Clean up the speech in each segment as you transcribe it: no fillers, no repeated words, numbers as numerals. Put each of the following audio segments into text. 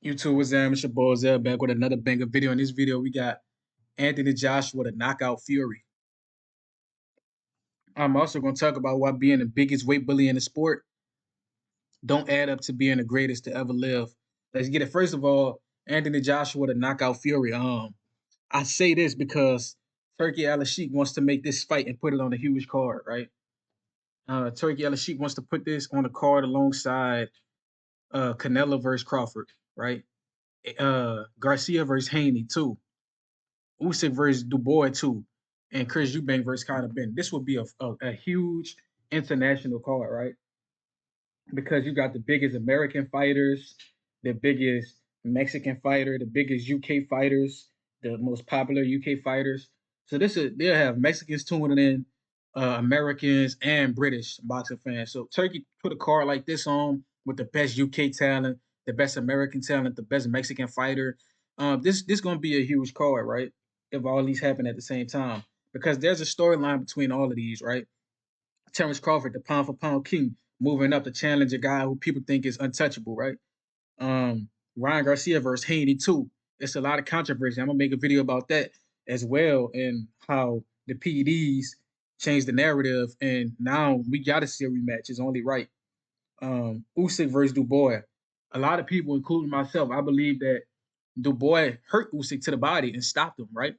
YouTube was there, Mr. Bozell back with another banger video. In this video, we got Anthony Joshua to knock out Fury. I'm also going to talk about why being the biggest weight bully in the sport don't add up to being the greatest to ever live. Let's get it. First of all, Anthony Joshua to knock out Fury. I say this because Turkey Al-Sheikh wants to make this fight and put it on a huge card, right? Turkey Al-Sheikh wants to put this on the card alongside Canelo versus Crawford, right? Garcia versus Haney too. Usyk versus Dubois too, and Chris Eubank versus Conor Ben. This would be a huge international card, right? Because you got the biggest American fighters, the biggest Mexican fighter, the biggest UK fighters, the most popular UK fighters. So they'll have Mexicans tuning in, Americans and British boxing fans. So Turkey put a card like this on with the best UK talent, the best American talent, the best Mexican fighter. This gonna be a huge card, right? If all these happen at the same time, because there's a storyline between all of these, right? Terrence Crawford, the pound for pound king, moving up to challenge a guy who people think is untouchable, right? Ryan Garcia versus Haney too. It's a lot of controversy. I'm gonna make a video about that as well, and how the PEDs changed the narrative, and now we got to see a rematch. It's only right. Usyk versus Dubois. A lot of people, including myself, I believe that Dubois hurt Usyk to the body and stopped him. Right?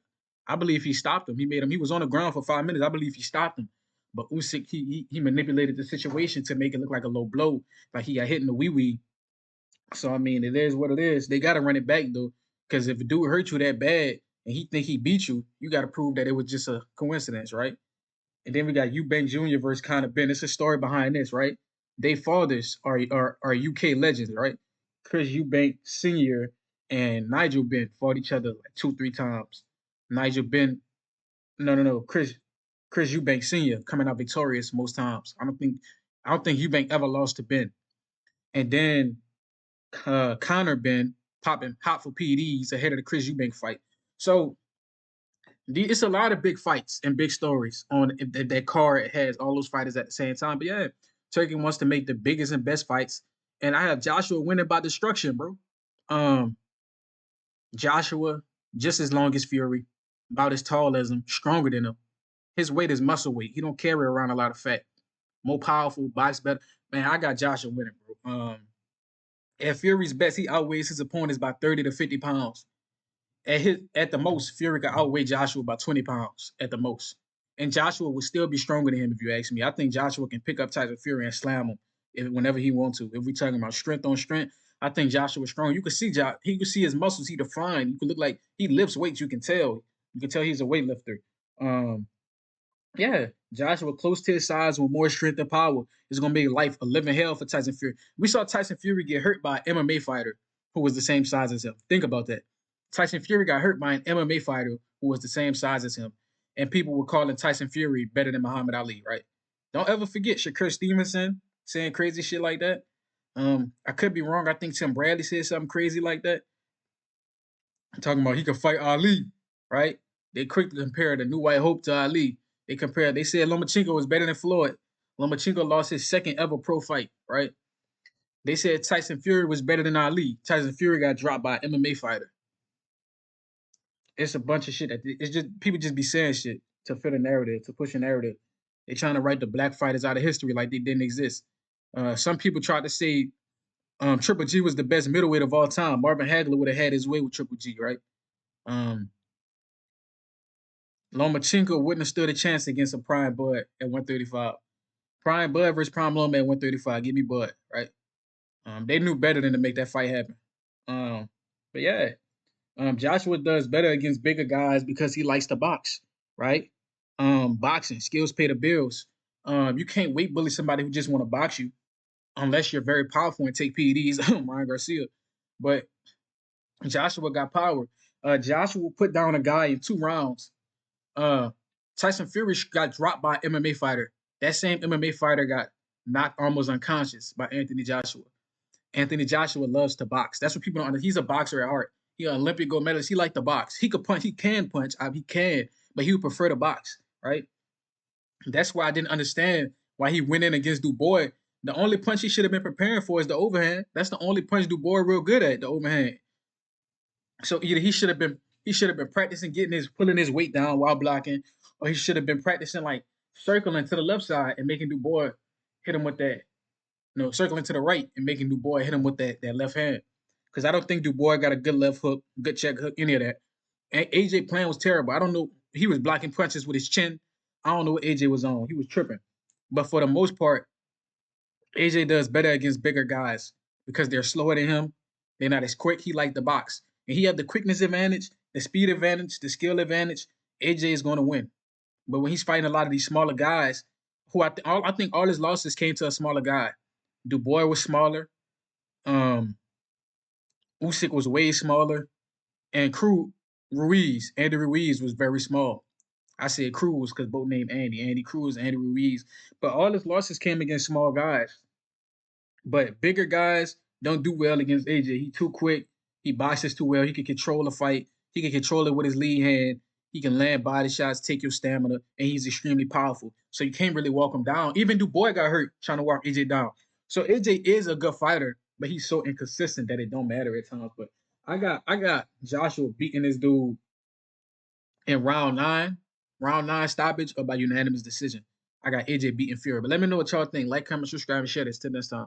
I believe he stopped him. He made him. He was on the ground for 5 minutes. I believe he stopped him. But Usyk, he manipulated the situation to make it look like a low blow, like he got hit in the wee wee. So I mean, it is what it is. They got to run it back though, because if a dude hurt you that bad and he think he beat you, you got to prove that it was just a coincidence, right? And then we got Eubank Jr. versus Conor Ben. It's a story behind this, right? They fathers are UK legends, right? Chris Eubank Sr. and Nigel Ben fought each other like 2-3 times. Nigel Ben, no, Chris Eubank Sr. coming out victorious most times. I don't think Eubank ever lost to Ben. And then Conor Ben popping hot for PEDs ahead of the Chris Eubank fight. So it's a lot of big fights and big stories on that card. It has all those fighters at the same time. But yeah, Turkey wants to make the biggest and best fights, and I have Joshua winning by destruction, bro. Um, Joshua just as long as Fury, about as tall as him, stronger than him. His weight is muscle weight. He don't carry around a lot of fat. More powerful, box better. Man, I got Joshua winning, bro. At Fury's best, he outweighs his opponents by 30 to 50 pounds. At the most, Fury could outweigh Joshua by 20 pounds at the most. And Joshua would still be stronger than him if you ask me. I think Joshua can pick up Tyson Fury and slam him whenever he wants to. If we're talking about strength on strength, I think Joshua's strong. You can see he can see his muscles. He defined. You can look like he lifts weights. You can tell. You can tell he's a weightlifter. Yeah, Joshua close to his size with more strength and power is gonna make life a living hell for Tyson Fury. We saw Tyson Fury get hurt by an MMA fighter who was the same size as him. Think about that. Tyson Fury got hurt by an MMA fighter who was the same size as him, and people were calling Tyson Fury better than Muhammad Ali. Right? Don't ever forget Shakur Stevenson saying crazy shit like that. I could be wrong. I think Tim Bradley said something crazy like that. I'm talking about he could fight Ali, right? They quickly compared the New White Hope to Ali. They said Lomachenko was better than Floyd. Lomachenko lost his second ever pro fight, right? They said Tyson Fury was better than Ali. Tyson Fury got dropped by an MMA fighter. It's a bunch of shit. It's just people just be saying shit to fit a narrative, to push a narrative. They're trying to write the black fighters out of history like they didn't exist. Some people tried to say Triple G was the best middleweight of all time. Marvin Hagler would have had his way with Triple G, right? Lomachenko wouldn't have stood a chance against a Prime Bud at 135. Prime Bud versus Prime Loma at 135. Give me Bud, right? They knew better than to make that fight happen. But yeah, Joshua does better against bigger guys because he likes to box, right? Boxing skills pay the bills. You can't weight bully somebody who just want to box you unless you're very powerful and take PEDs. Ryan Garcia, but Joshua got power. Joshua put down a guy in 2 rounds. Tyson Fury got dropped by an MMA fighter. That same MMA fighter got knocked almost unconscious by Anthony Joshua. Anthony Joshua loves to box. That's what people don't understand. He's a boxer at heart. He's an Olympic gold medalist. He likes to box. He could punch. He can punch. He can, but he would prefer to box, right? That's why I didn't understand why he went in against Dubois The only punch he should have been preparing for is the overhand. That's the only punch Dubois real good at, the overhand. So either he should have been practicing getting his pulling his weight down while blocking, or he should have been practicing like circling to the left side and making Dubois hit him with that, circling to the right and making Dubois hit him with that left hand. Because I don't think Dubois got a good left hook, good check hook, any of that. And AJ plan was terrible. I don't know. He was blocking punches with his chin. I don't know what AJ was on. He was tripping. But for the most part, AJ does better against bigger guys because they're slower than him. They're not as quick. He like the box. And he have the quickness advantage, the speed advantage, the skill advantage. AJ is going to win. But when he's fighting a lot of these smaller guys, who I think all his losses came to a smaller guy. Dubois was smaller. Um, Usyk was way smaller, and Andy Ruiz was very small. I said Cruz because both named Andy Cruz, Andy Ruiz. But all his losses came against small guys. But bigger guys don't do well against AJ. He too quick. He boxes too well. He can control the fight. He can control it with his lead hand. He can land body shots, take your stamina, and he's extremely powerful. So you can't really walk him down. Even Dubois got hurt trying to walk AJ down. So AJ is a good fighter, but he's so inconsistent that it don't matter at times. But I got Joshua beating this dude in round nine stoppage or by unanimous decision. I got AJ beating Fury. But let me know what y'all think. Like, comment, subscribe, and share this. Till next time.